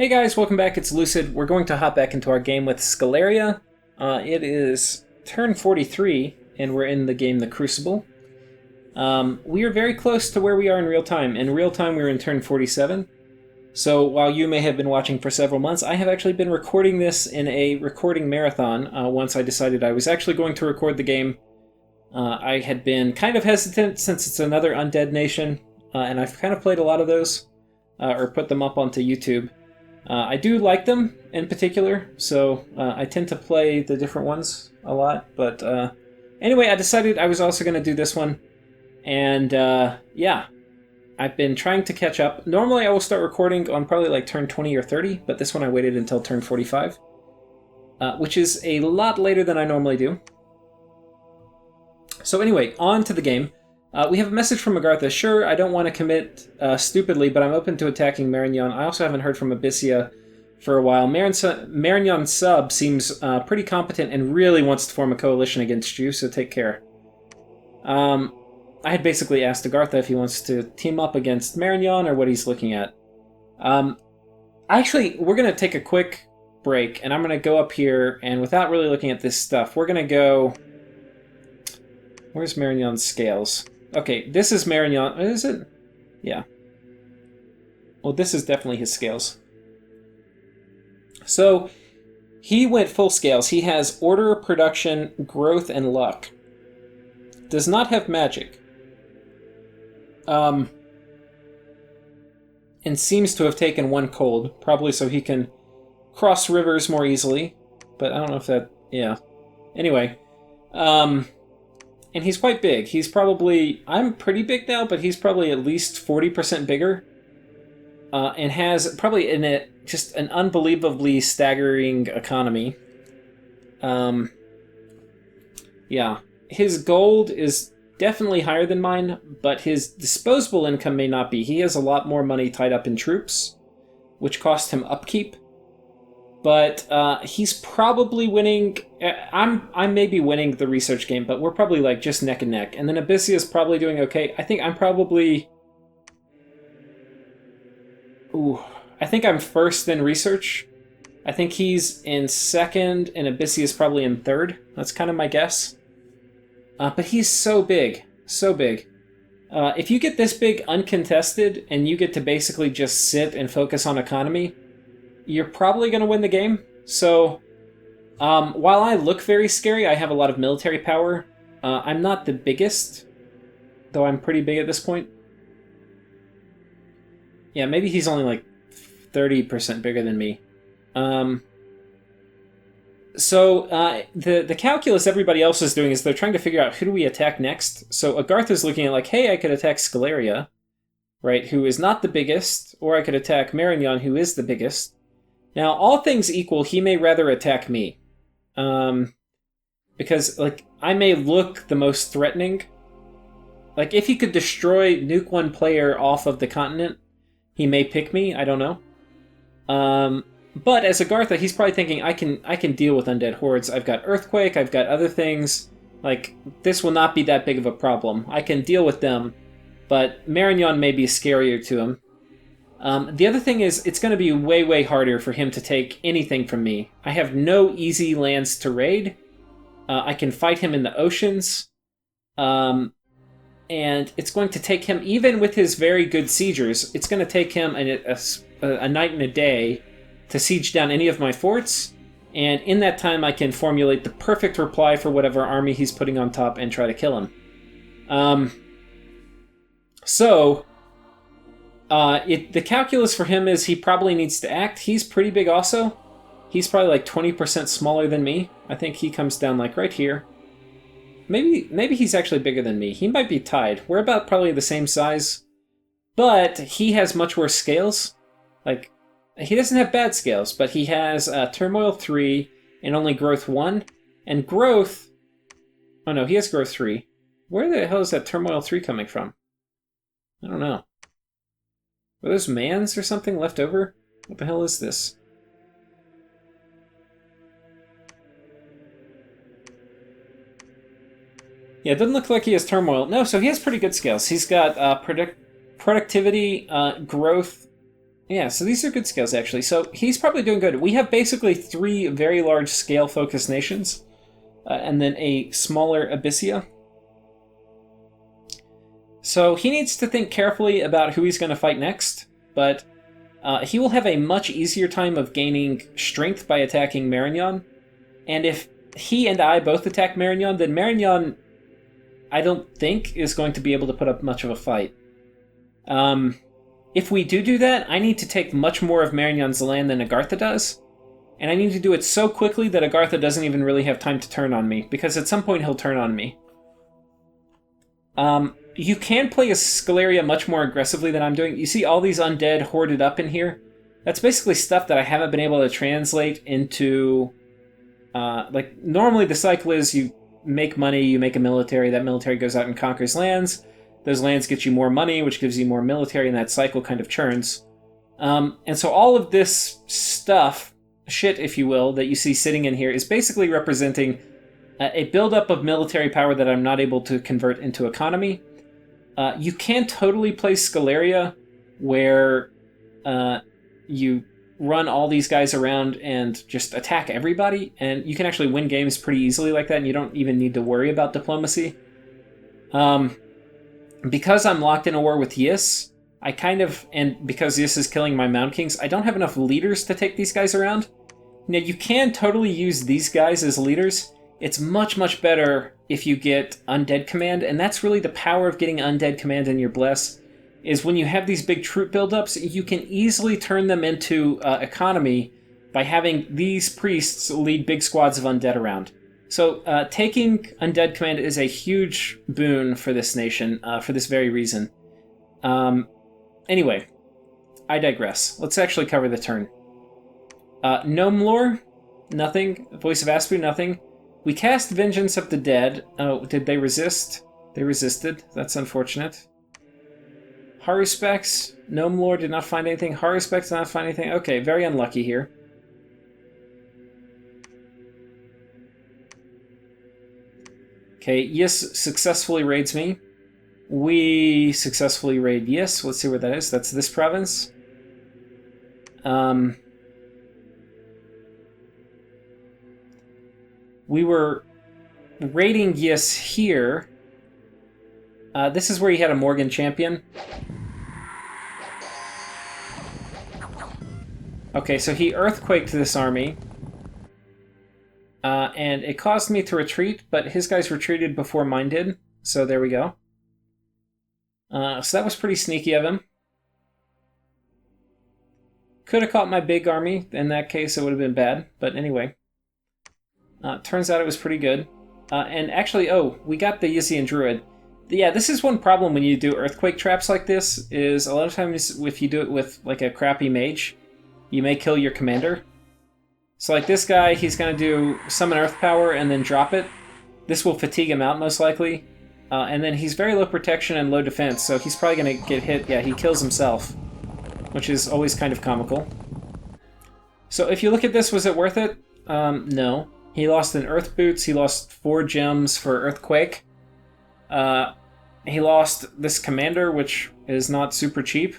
Hey guys, welcome back. It's Lucid. We're going to hop back into our game with Sceleria. It is turn 43, and we're in the game The Crucible. We are very close to where we are in real time. In real time, we're in turn 47. So while you may have been watching for several months, I have actually been recording this in a recording marathon once I decided I was actually going to record the game. I had been kind of hesitant since it's another undead nation, and I've kind of played a lot of those, or put them up onto YouTube. I do like them in particular, so I tend to play the different ones a lot. But anyway, I decided I was also going to do this one. And yeah, I've been trying to catch up. Normally I will start recording on probably like turn 20 or 30, but this one I waited until turn 45, which is a lot later than I normally do. So anyway, on to the game. We have a message from Agartha. Sure, I don't want to commit stupidly, but I'm open to attacking Marignon. I also haven't heard from Abyssia for a while. Marignon Sub seems pretty competent and really wants to form a coalition against you, so take care. I had basically asked Agartha if he wants to team up against Marignon or what he's looking at. Actually, we're going to take a quick break, and I'm going to go up here, and without really looking at this stuff, we're going to go... Where's Marignon's scales? Okay, this is Marignon. Is it? Yeah. Well, this is definitely his scales. So, he went full scales. He has order, production, growth, and luck. Does not have magic. And seems to have taken one cold, probably so he can cross rivers more easily. But I don't know if that... Yeah. Anyway. And he's quite big. He's probably... I'm pretty big now, but he's probably at least 40% bigger. And has probably just an unbelievably staggering economy. Yeah. His gold is definitely higher than mine, but his disposable income may not be. He has a lot more money tied up in troops, which cost him upkeep. But he's probably winning... I may be winning the research game, but we're probably like just neck and neck. And then Abyssia is probably doing okay. I think I'm probably... Ooh, I think I'm first in research. I think he's in second, and Abyssia is probably in third. That's kind of my guess. But he's so big. So big. If you get this big uncontested, and you get to basically just sit and focus on economy... You're probably going to win the game. So, while I look very scary, I have a lot of military power. I'm not the biggest, though I'm pretty big at this point. Yeah, maybe he's only like 30% bigger than me. So, the calculus everybody else is doing is they're trying to figure out who do we attack next. So Agartha's looking at like, hey, I could attack Sceleria, right, who is not the biggest, or I could attack Marignon, who is the biggest. Now, all things equal, he may rather attack me. Because, like, I may look the most threatening. Like, if he could nuke one player off of the continent, he may pick me, I don't know. But as Agartha, he's probably thinking, I can deal with undead hordes. I've got Earthquake, I've got other things. Like, this will not be that big of a problem. I can deal with them, but Marignon may be scarier to him. The other thing is, it's going to be way, way harder for him to take anything from me. I have no easy lands to raid. I can fight him in the oceans. And it's going to take him, even with his very good siegers, it's going to take him a night and a day to siege down any of my forts. And in that time, I can formulate the perfect reply for whatever army he's putting on top and try to kill him. The calculus for him is he probably needs to act. He's pretty big also. He's probably like 20% smaller than me. I think he comes down like right here. Maybe he's actually bigger than me. He might be tied. We're about probably the same size. But he has much worse scales. Like, he doesn't have bad scales, but he has Turmoil 3 and only Growth 1. And Growth... Oh no, he has Growth 3. Where the hell is that Turmoil 3 coming from? I don't know. Were those mans or something left over? What the hell is this? Yeah, it doesn't look like he has turmoil. No, so he has pretty good scales. He's got productivity, growth, Yeah, so these are good scales, actually. So he's probably doing good. We have basically 3 very large scale-focused nations, and then a smaller Abyssia. So he needs to think carefully about who he's going to fight next, but he will have a much easier time of gaining strength by attacking Marignan. And if he and I both attack Marignan, then Marignan, I don't think, is going to be able to put up much of a fight. If we do that, I need to take much more of Marignan's land than Agartha does. And I need to do it so quickly that Agartha doesn't even really have time to turn on me, because at some point he'll turn on me. You can play as Sceleria much more aggressively than I'm doing. You see all these undead hoarded up in here? That's basically stuff that I haven't been able to translate into... like, normally the cycle is you make money, you make a military, that military goes out and conquers lands, those lands get you more money, which gives you more military, and that cycle kind of churns. And so all of this stuff, shit if you will, that you see sitting in here is basically representing a buildup of military power that I'm not able to convert into economy. You can totally play Sceleria, where you run all these guys around and just attack everybody, and you can actually win games pretty easily like that, and you don't even need to worry about diplomacy. Because I'm locked in a war with Yis, I kind of, and because Yis is killing my Mound Kings, I don't have enough leaders to take these guys around. Now, you can totally use these guys as leaders. It's much, much better if you get Undead Command, and that's really the power of getting Undead Command in your Bless, is when you have these big troop buildups, you can easily turn them into economy by having these priests lead big squads of undead around. So taking Undead Command is a huge boon for this nation, for this very reason. Anyway, I digress. Let's actually cover the turn. Gnome Lore, nothing. Voice of Aspu, nothing. We cast Vengeance of the Dead. Oh, did they resist? They resisted. That's unfortunate. Haruspex, Gnome Lore did not find anything. Haruspex did not find anything. Okay, very unlucky here. Okay, Yis successfully raids me. We successfully raid Yis. Let's see where that is. That's this province. We were raiding Yis here. This is where he had a Morgan champion. Okay, so he earthquaked this army. And it caused me to retreat, but his guys retreated before mine did. So there we go. So that was pretty sneaky of him. Could have caught my big army. In that case, it would have been bad. But anyway. Turns out it was pretty good. And actually, oh, we got the Yisian Druid. Yeah, this is one problem when you do earthquake traps like this, is a lot of times if you do it with like a crappy mage, you may kill your commander. So like this guy, he's going to do summon earth power and then drop it. This will fatigue him out most likely. And then he's very low protection and low defense, so he's probably going to get hit. Yeah, he kills himself, which is always kind of comical. So if you look at this, was it worth it? No. He lost an Earth Boots, he lost 4 gems for Earthquake. He lost this Commander, which is not super cheap.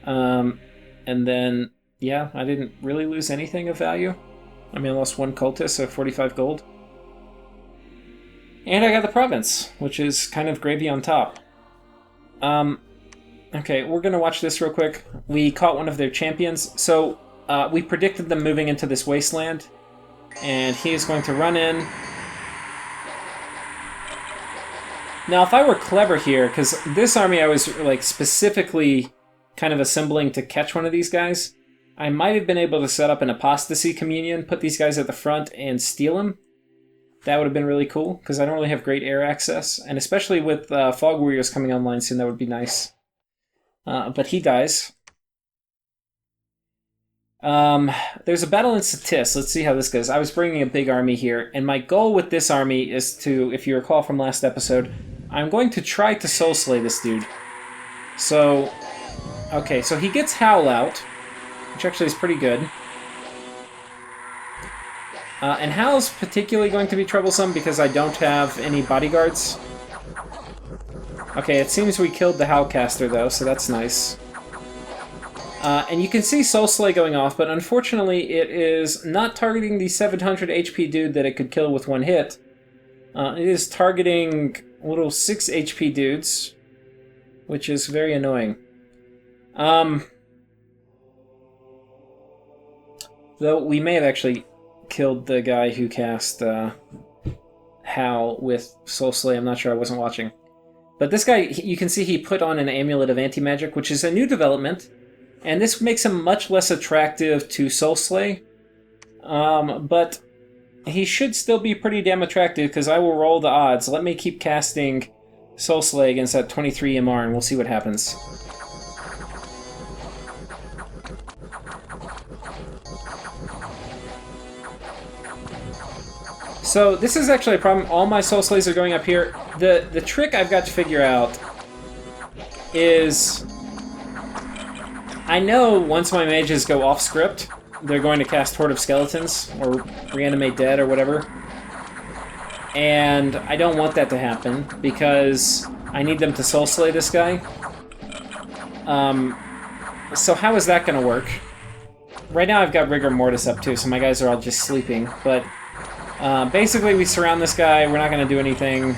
And then, yeah, I didn't really lose anything of value. I mean, I lost 1 Cultist, so 45 gold. And I got the province, which is kind of gravy on top. Okay, we're going to watch this real quick. We caught one of their champions. So we predicted them moving into this wasteland. And he is going to run in. Now, if I were clever here, because this army I was like specifically kind of assembling to catch one of these guys, I might have been able to set up an apostasy communion, put these guys at the front, and steal them. That would have been really cool, because I don't really have great air access, and especially with Fog Warriors coming online soon, that would be nice. But he dies. There's a battle in Satis. Let's see how this goes. I was bringing a big army here, and my goal with this army is to, if you recall from last episode, I'm going to try to soul slay this dude. So, okay, so he gets Howl out, which actually is pretty good. And Howl's particularly going to be troublesome because I don't have any bodyguards. Okay, it seems we killed the Howlcaster though, so that's nice. And you can see Soul Slay going off, but unfortunately it is not targeting the 700 HP dude that it could kill with one hit. It is targeting little 6 HP dudes, which is very annoying. Though we may have actually killed the guy who cast Howl with Soul Slay. I'm not sure, I wasn't watching. But this guy, you can see he put on an Amulet of Anti-Magic, which is a new development. And this makes him much less attractive to Soul Slay. But he should still be pretty damn attractive, because I will roll the odds. Let me keep casting Soul Slay against that 23 MR, and we'll see what happens. So this is actually a problem. All my Soul Slays are going up here. The trick I've got to figure out is... I know once my mages go off script, they're going to cast Horde of Skeletons, or Reanimate Dead, or whatever. And I don't want that to happen, because I need them to Soul Slay this guy. So how is that going to work? Right now I've got Rigor Mortis up too, so my guys are all just sleeping. But basically we surround this guy, we're not going to do anything.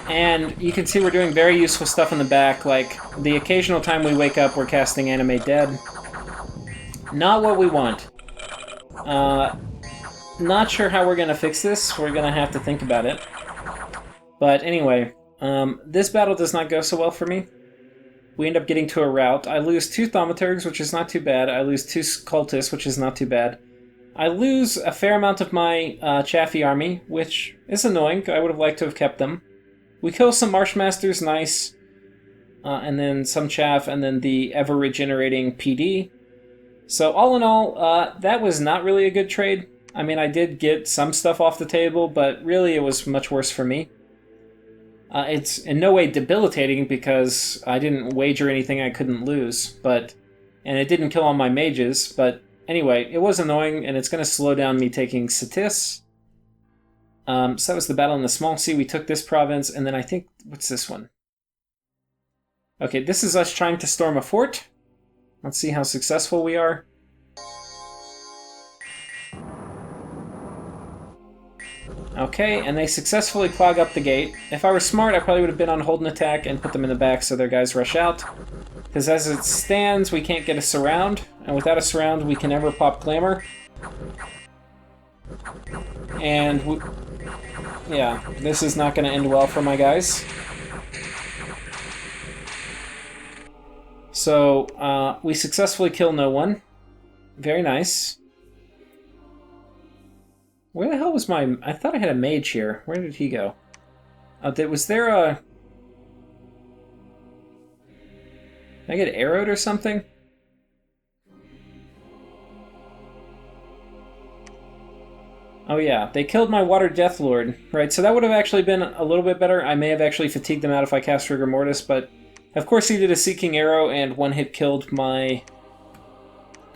And you can see we're doing very useful stuff in the back, like the occasional time we wake up we're casting Animate Dead. Not what we want. Not sure how we're going to fix this, we're going to have to think about it. But anyway, this battle does not go so well for me. We end up getting to a rout. I lose 2 Thaumaturgs, which is not too bad. I lose 2 Cultists, which is not too bad. I lose a fair amount of my Chaffee army, which is annoying. I would have liked to have kept them. We kill some Marshmasters, nice. And then some Chaff, and then the ever-regenerating PD. So all in all, that was not really a good trade. I mean, I did get some stuff off the table, but really it was much worse for me. It's in no way debilitating, because I didn't wager anything I couldn't lose, and it didn't kill all my mages, but anyway, it was annoying, and it's going to slow down me taking Satis. So that was the battle in the Small Sea. We took this province, and then I think... What's this one? Okay, this is us trying to storm a fort. Let's see how successful we are. Okay, and they successfully clog up the gate. If I were smart, I probably would have been on hold and attack and put them in the back so their guys rush out. Because as it stands, we can't get a surround, and without a surround, we can never pop Clamor. And yeah, this is not going to end well for my guys. So, we successfully kill no one. Very nice. Where the hell was my... I thought I had a mage here. Where did he go? Was there a... Did I get arrowed or something? Oh yeah, they killed my Water Death Lord. Right, so that would have actually been a little bit better. I may have actually fatigued them out if I cast Rigor Mortis, but... Of course he did a Seeking Arrow, and one hit killed my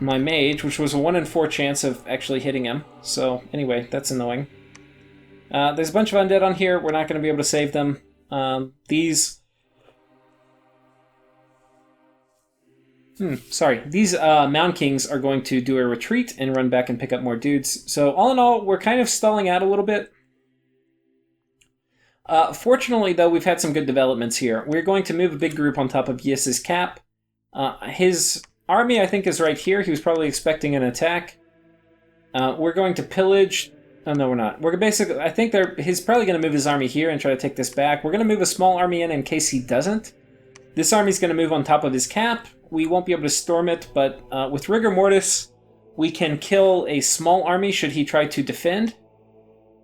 mage, which was a 1 in 4 chance of actually hitting him. So, anyway, that's annoying. There's a bunch of undead on here. We're not going to be able to save them. These Mound Kings are going to do a retreat and run back and pick up more dudes. So, all in all, we're kind of stalling out a little bit. Fortunately, though, we've had some good developments here. We're going to move a big group on top of Yis's cap. His army, I think, is right here. He was probably expecting an attack. We're going to pillage... Oh, no, we're not. We're basically... I think he's probably going to move his army here and try to take this back. We're going to move a small army in case he doesn't. This army's going to move on top of his cap. We won't be able to storm it, but with Rigor Mortis, we can kill a small army should he try to defend.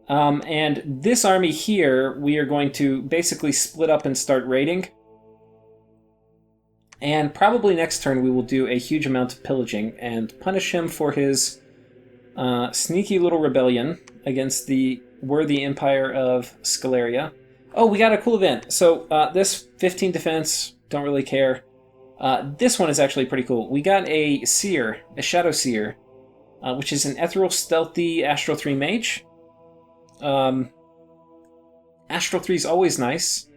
And this army here, we are going to basically split up and start raiding. And probably next turn we will do a huge amount of pillaging and punish him for his sneaky little rebellion against the worthy empire of Sceleria. Oh, we got a cool event. So this 15 defense, don't really care. This one is actually pretty cool. We got a Seer, a Shadow Seer, which is an ethereal, stealthy Astral 3 mage. Astral 3 is always nice.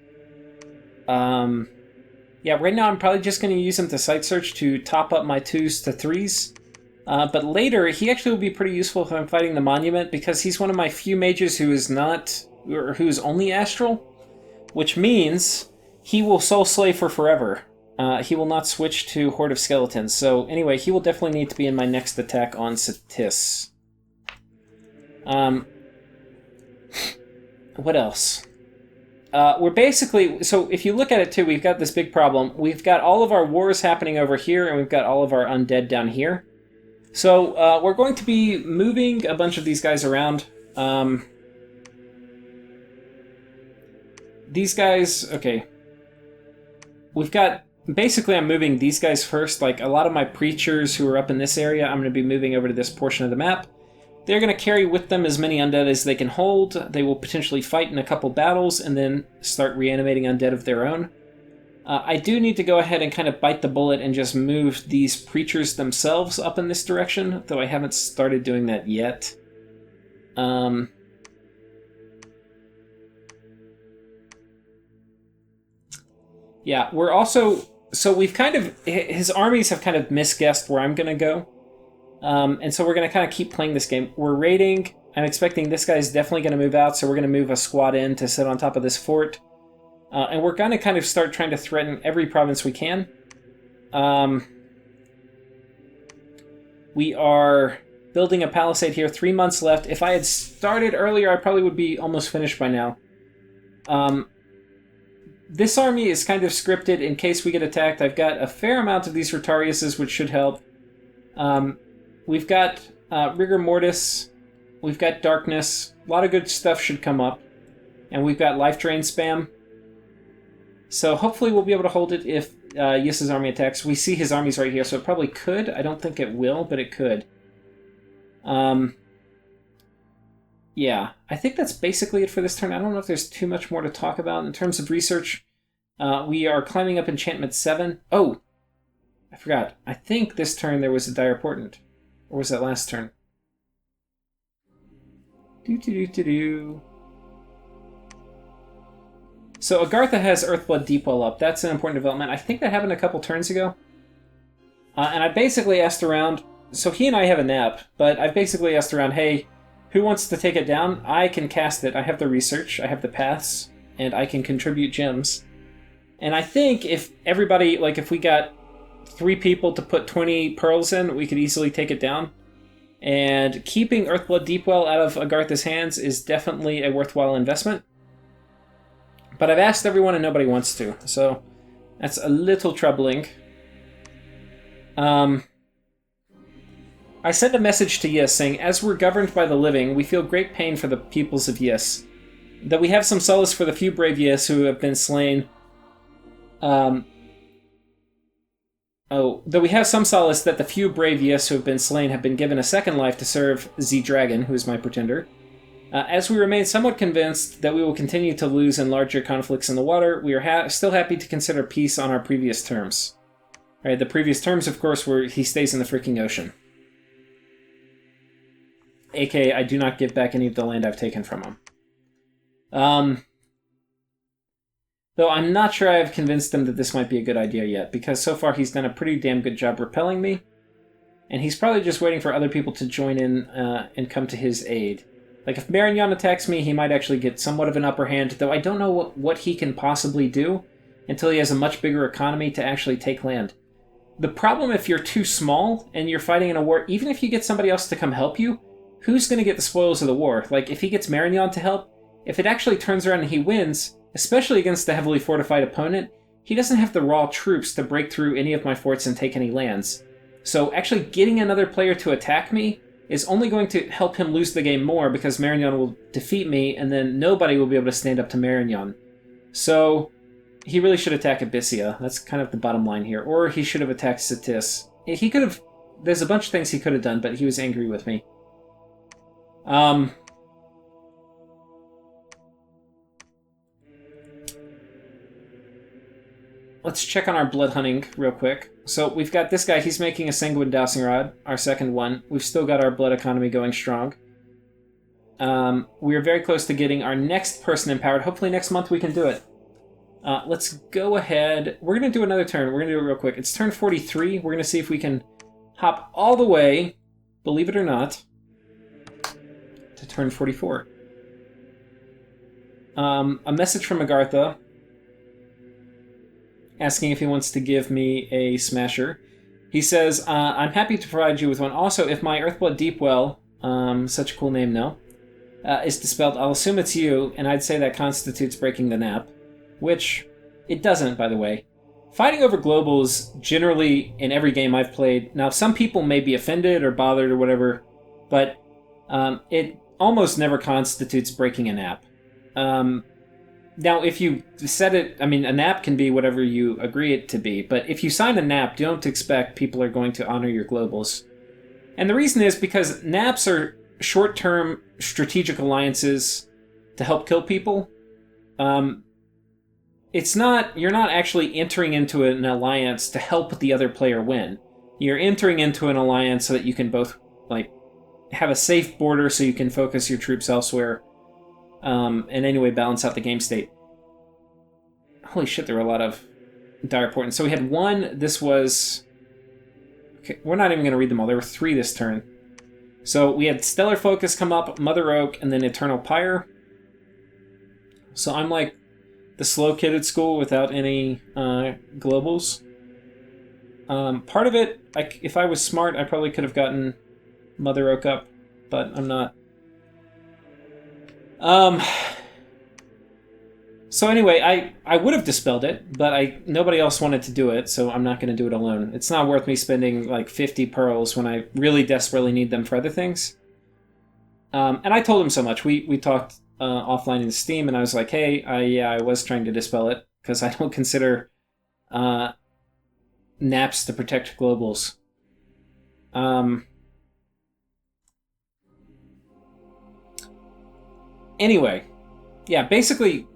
Yeah, right now I'm probably just going to use him to site search to top up my 2s to 3s. But later, he actually will be pretty useful if I'm fighting the Monument, because he's one of my few mages who is not, or who's only Astral, which means he will soul slave for forever. He will not switch to Horde of Skeletons. So anyway, he will definitely need to be in my next attack on Satis. What else? We're basically... So if you look at it too, we've got this big problem. We've got all of our wars happening over here, and we've got all of our undead down here. So we're going to be moving a bunch of these guys around. These guys... Okay. We've got... Basically, I'm moving these guys first. Like, a lot of my preachers who are up in this area, I'm going to be moving over to this portion of the map. They're going to carry with them as many undead as they can hold. They will potentially fight in a couple battles and then start reanimating undead of their own. I do need to go ahead and kind of bite the bullet and just move these preachers themselves up in this direction, though I haven't started doing that yet. Yeah, we're also... So we've kind of... His armies have kind of misguessed where I'm going to go. And so we're going to kind of keep playing this game. We're raiding. I'm expecting this guy's definitely going to move out, so we're going to move a squad in to sit on top of this fort. And we're going to kind of start trying to threaten every province we can. We are building a palisade here. 3 months left. If I had started earlier, I probably would be almost finished by now. This army is kind of scripted in case we get attacked. I've got a fair amount of these Rotariuses, which should help. We've got Rigor Mortis. We've got Darkness. A lot of good stuff should come up. And we've got Life Drain spam. So hopefully we'll be able to hold it if Yis's army attacks. We see his armies right here, so it probably could. I don't think it will, but it could. Yeah, I think that's basically it for this turn. I don't know if there's too much more to talk about. In terms of research, we are climbing up Enchantment 7. Oh, I forgot. I think this turn there was a Dire Portent. Or was that last turn? So Agartha has Earthblood Deepwell up. That's an important development. I think that happened a couple turns ago. And I basically asked around... So he and I have a nap, but I've basically asked around, hey, who wants to take it down? I can cast it. I have the research, I have the paths, and I can contribute gems. And I think if everybody, like if we got 3 people to put 20 pearls in, we could easily take it down. And keeping Earthblood Deepwell out of Agartha's hands is definitely a worthwhile investment. But I've asked everyone and nobody wants to, so that's a little troubling. I sent a message to Yis saying, as we're governed by the living, we feel great pain for the peoples of Yis. That we have some solace for the few brave Yis who have been slain. Though we have some solace that the few brave Yis who have been slain have been given a second life to serve Z-Dragon, who is my pretender. As we remain somewhat convinced that we will continue to lose in larger conflicts in the water, we are still happy to consider peace on our previous terms. Right, the previous terms, of course, were he stays in the freaking ocean. AKA, I do not give back any of the land I've taken from him. Though I'm not sure I've convinced him that this might be a good idea yet, because so far he's done a pretty damn good job repelling me, and he's probably just waiting for other people to join in and come to his aid. Like, if Marignon attacks me, he might actually get somewhat of an upper hand, though I don't know what he can possibly do until he has a much bigger economy to actually take land. The problem if you're too small and you're fighting in a war, even if you get somebody else to come help you, who's going to get the spoils of the war? Like, if he gets Marignon to help, if it actually turns around and he wins, especially against a heavily fortified opponent, he doesn't have the raw troops to break through any of my forts and take any lands. So actually getting another player to attack me is only going to help him lose the game more, because Marignon will defeat me, and then nobody will be able to stand up to Marignon. So he really should attack Abyssia. That's kind of the bottom line here. Or he should have attacked Satis. He could have... There's a bunch of things he could have done, but he was angry with me. let's check on our blood hunting real quick. So we've got this guy. He's making a sanguine dowsing rod, our second one. We've still got our blood economy going strong. We're very close to getting our next person empowered. Hopefully next month we can do it. Let's go ahead. We're going to do another turn. We're going to do it real quick. It's turn 43. We're going to see if we can hop all the way, believe it or not, to turn 44. A message from Agartha asking if he wants to give me a smasher. He says, I'm happy to provide you with one. Also, if my Earthblood Deepwell, such a cool name, no, is dispelled, I'll assume it's you, and I'd say that constitutes breaking the nap. Which, it doesn't, by the way. Fighting over globals, generally, in every game I've played, now some people may be offended or bothered or whatever, but it almost never constitutes breaking a nap. Now, if you set it, I mean, a nap can be whatever you agree it to be, but if you sign a nap, don't expect people are going to honor your globals. And the reason is because naps are short-term strategic alliances to help kill people. You're not actually entering into an alliance to help the other player win. You're entering into an alliance so that you can both, like, have a safe border so you can focus your troops elsewhere, and anyway balance out the game state. Holy shit, there were a lot of dire portents. So we had one, this was... Okay, we're not even going to read them all. There were 3 this turn. So we had Stellar Focus come up, Mother Oak, and then Eternal Pyre. So I'm like the slow kid at school without any globals. Part of it, if I was smart, I probably could have gotten Mother Oak up, but I'm not. So anyway, I would have dispelled it, but nobody else wanted to do it, so I'm not going to do it alone. It's not worth me spending like 50 pearls when I really desperately need them for other things. And I told him so much. We talked offline in Steam, and I was like, hey, I was trying to dispel it, because I don't consider naps to protect globals. Anyway, yeah, basically,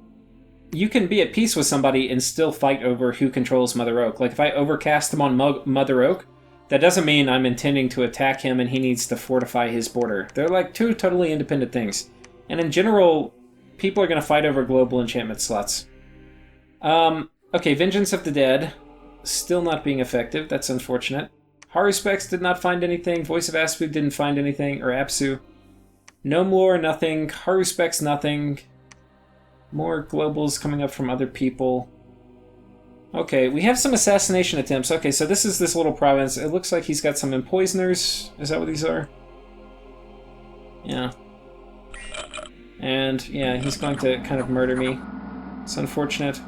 you can be at peace with somebody and still fight over who controls Mother Oak. Like, if I overcast him on Mother Oak, that doesn't mean I'm intending to attack him and he needs to fortify his border. They're like 2 totally independent things. And in general, people are going to fight over global enchantment slots. Okay, Vengeance of the Dead. Still not being effective. That's unfortunate. Haruspex did not find anything. Voice of Aspu didn't find anything. Or Apsu. Gnome Lore, nothing. Haruspex, nothing. More globals coming up from other people. Okay, we have some assassination attempts. Okay, so this is this little province. It looks like he's got some empoisoners. Is that what these are? Yeah. And, yeah, he's going to kind of murder me. It's unfortunate.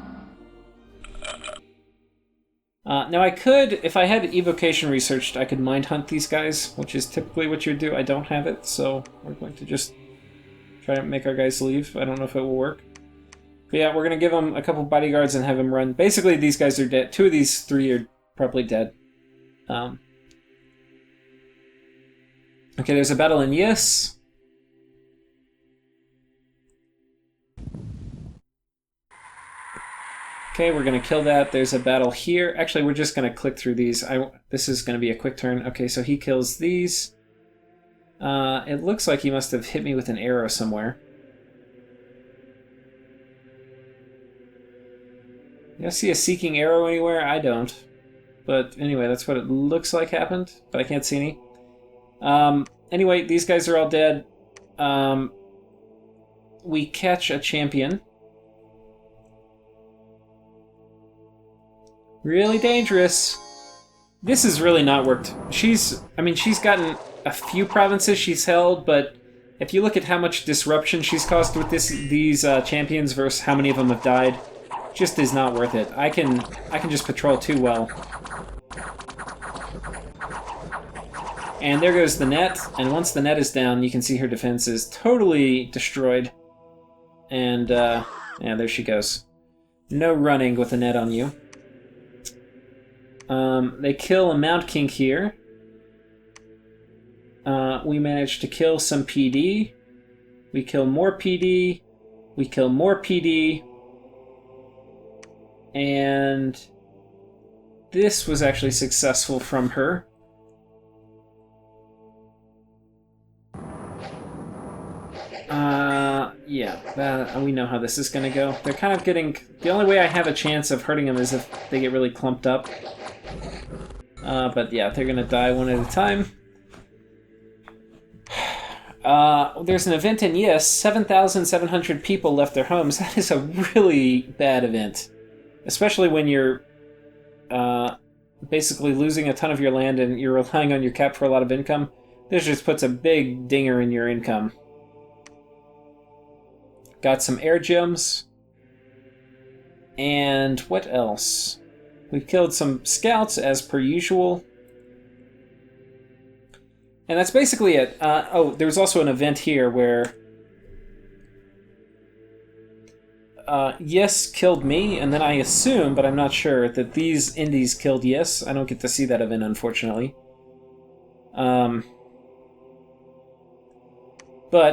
Now I could, if I had evocation researched, I could mind hunt these guys, which is typically what you would do. I don't have it, so we're going to just try to make our guys leave. I don't know if it will work. But yeah, we're going to give them a couple bodyguards and have them run. Basically, these guys are dead. 2 of these 3 are probably dead. Okay, there's a battle in Yes. Okay, we're going to kill that. There's a battle here. Actually, we're just going to click through these. This is going to be a quick turn. Okay, so he kills these. It looks like he must have hit me with an arrow somewhere. You see a seeking arrow anywhere? I don't. But anyway, that's what it looks like happened, but I can't see any. Anyway, these guys are all dead. We catch a champion. Really dangerous. This has really not worked. She's gotten a few provinces she's held, but if you look at how much disruption she's caused with these champions versus how many of them have died, just is not worth it. I can just patrol too well. And there goes the net, and once the net is down, you can see her defense is totally destroyed. And, yeah, there she goes. No running with a net on you. They kill a Mount King here. We managed to kill some PD. We kill more PD. We kill more PD. And this was actually successful from her. Yeah, we know how this is going to go. They're kind of getting... The only way I have a chance of hurting them is if they get really clumped up. But yeah, they're going to die one at a time. There's an event in Yes. 7,700 people left their homes. That is a really bad event. Especially when you're basically losing a ton of your land and you're relying on your cap for a lot of income. This just puts a big dinger in your income. Got some air gems. And what else? We've killed some scouts as per usual. And that's basically it. Oh, there was also an event here where Yes killed me, and then I assume, but I'm not sure, that these indies killed Yes. I don't get to see that event, unfortunately. But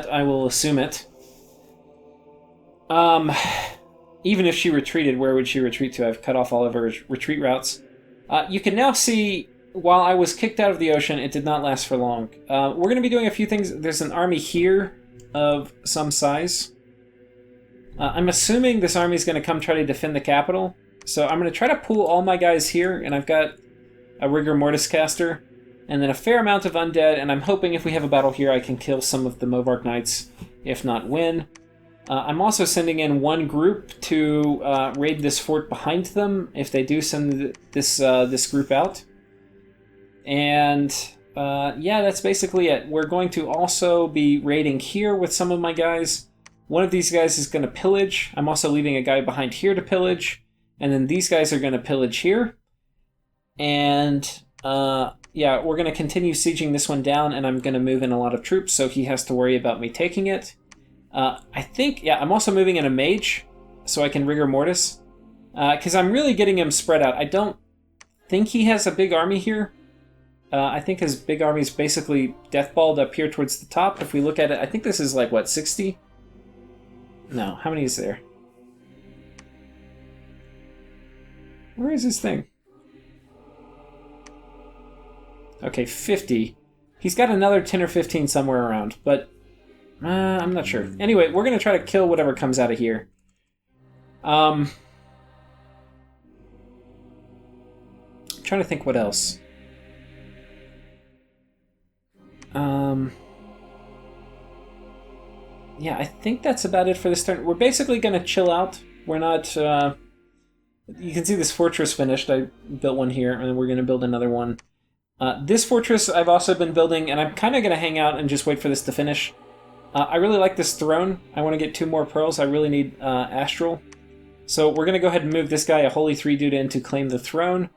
I will assume it. Even if she retreated, where would she retreat to? I've cut off all of her retreat routes. You can now see, while I was kicked out of the ocean, it did not last for long. We're going to be doing a few things. There's an army here of some size. I'm assuming this army is going to come try to defend the capital. So I'm going to try to pool all my guys here, and I've got a rigor mortis caster, and then a fair amount of undead, and I'm hoping if we have a battle here I can kill some of the Movark Knights, if not win. I'm also sending in one group to raid this fort behind them, if they do send this group out. And yeah, that's basically it. We're going to also be raiding here with some of my guys. One of these guys is going to pillage. I'm also leaving a guy behind here to pillage. And then these guys are going to pillage here. And yeah, we're going to continue sieging this one down, and I'm going to move in a lot of troops, so he has to worry about me taking it. I think, yeah, I'm also moving in a mage, so I can rigor mortis. Because I'm really getting him spread out. I don't think he has a big army here. I think his big army is basically deathballed up here towards the top. If we look at it, I think this is like, what, 60? No, how many is there? Where is this thing? Okay, 50. He's got another 10 or 15 somewhere around, but I'm not sure. Anyway, we're going to try to kill whatever comes out of here. I'm trying to think what else. Yeah, I think that's about it for this turn. We're basically going to chill out. We're not... you can see this fortress finished. I built one here, and we're going to build another one. This fortress I've also been building, and I'm kind of going to hang out and just wait for this to finish. I really like this throne. I want to get 2 more pearls. I really need Astral. So we're going to go ahead and move this guy, a Holy 3 dude, in to claim the throne.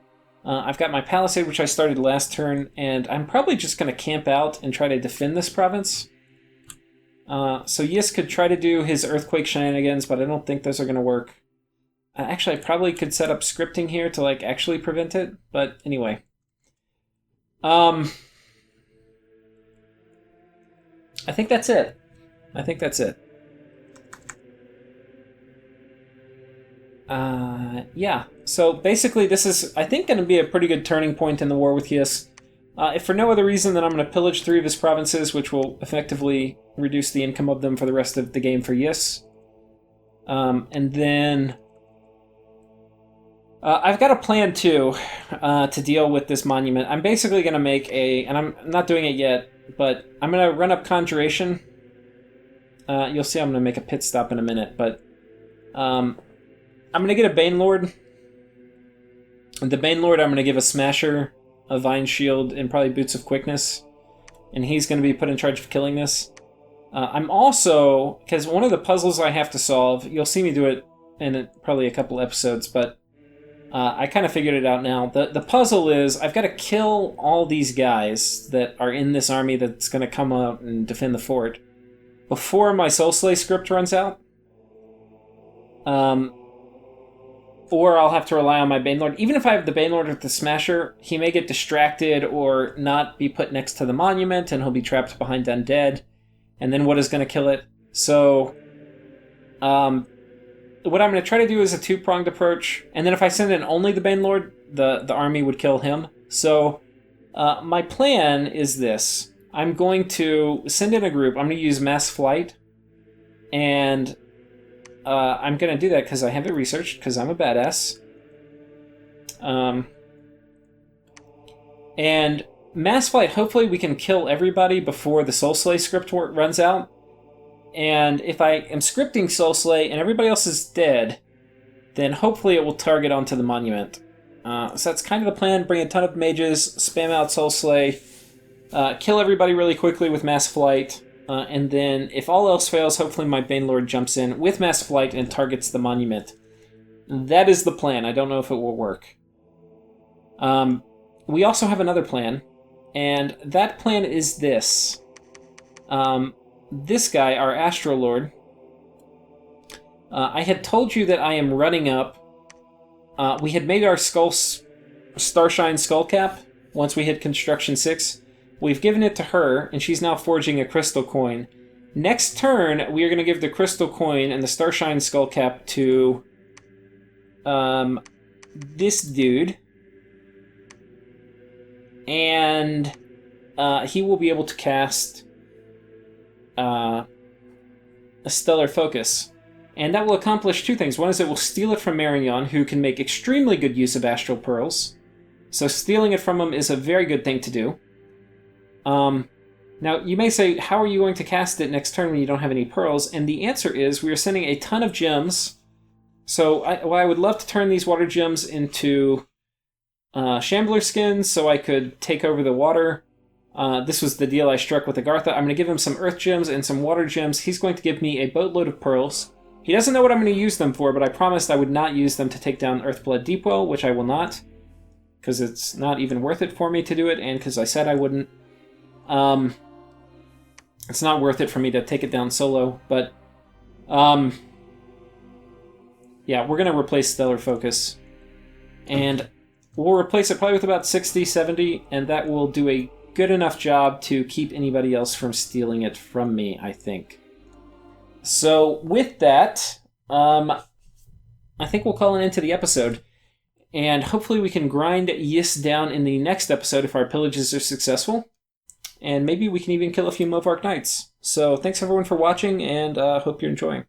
I've got my Palisade, which I started last turn, and I'm probably just going to camp out and try to defend this province. So Yis could try to do his Earthquake shenanigans, but I don't think those are going to work. Actually, I probably could set up scripting here to like actually prevent it, but anyway. I think that's it. Yeah, so basically this is, I think, going to be a pretty good turning point in the war with Yis. If for no other reason, then I'm going to pillage 3 of his provinces, which will effectively reduce the income of them for the rest of the game for Yis. And then... I've got a plan, too, to deal with this monument. I'm basically going to make a... And I'm not doing it yet, but I'm going to run up Conjuration. You'll see I'm going to make a pit stop in a minute, but... I'm going to get a Banelord. And the Banelord, I'm going to give a Smasher, a Vine Shield, and probably Boots of Quickness. And he's going to be put in charge of killing this. I'm also... Because one of the puzzles I have to solve... You'll see me do it in probably a couple episodes, but... I kind of figured it out now. The puzzle is I've got to kill all these guys that are in this army that's going to come out and defend the fort before my Soulslay script runs out. Or I'll have to rely on my Banelord. Even if I have the Banelord with the Smasher, he may get distracted or not be put next to the monument, and he'll be trapped behind Undead. And then what is going to kill it? So, what I'm going to try to do is a two-pronged approach, and then if I send in only the Banelord, the army would kill him. So my plan is this. I'm going to send in a group. I'm going to use mass flight, and I'm going to do that because I have it researched, because I'm a badass. And mass flight, hopefully we can kill everybody before the Soul Slay script runs out. And if I am scripting Soul Slay and everybody else is dead, then hopefully it will target onto the monument. So that's kind of the plan. Bring a ton of mages, spam out Soul Slay, kill everybody really quickly with mass flight, and then if all else fails, hopefully my Banelord jumps in with mass flight and targets the monument. That is the plan. I don't know if it will work. We also have another plan, and that plan is this. This guy, our Astrolord, I had told you that I am running up. We had made our Starshine Skull Cap once we hit Construction 6. We've given it to her, and she's now forging a crystal coin. Next turn, we are going to give the crystal coin and the Starshine Skull Cap to this dude. And he will be able to cast a Stellar Focus. And that will accomplish two things. One is it will steal it from Marignon, who can make extremely good use of Astral Pearls. So stealing it from him is a very good thing to do. Now, you may say, how are you going to cast it next turn when you don't have any pearls? And the answer is we are sending a ton of gems. So I would love to turn these water gems into Shambler skins so I could take over the water. This was the deal I struck with Agartha. I'm going to give him some earth gems and some water gems. He's going to give me a boatload of pearls. He doesn't know what I'm going to use them for, but I promised I would not use them to take down Earthblood Deepwell, which I will not, because it's not even worth it for me to do it, and because I said I wouldn't. It's not worth it for me to take it down solo, but yeah, we're going to replace Stellar Focus, and we'll replace it probably with about 60, 70, and that will do a good enough job to keep anybody else from stealing it from me, I think. So with that, I think we'll call an end to the episode, and hopefully we can grind Yiss down in the next episode if our pillages are successful, and maybe we can even kill a few Movark Knights. So thanks everyone for watching, and hope you're enjoying.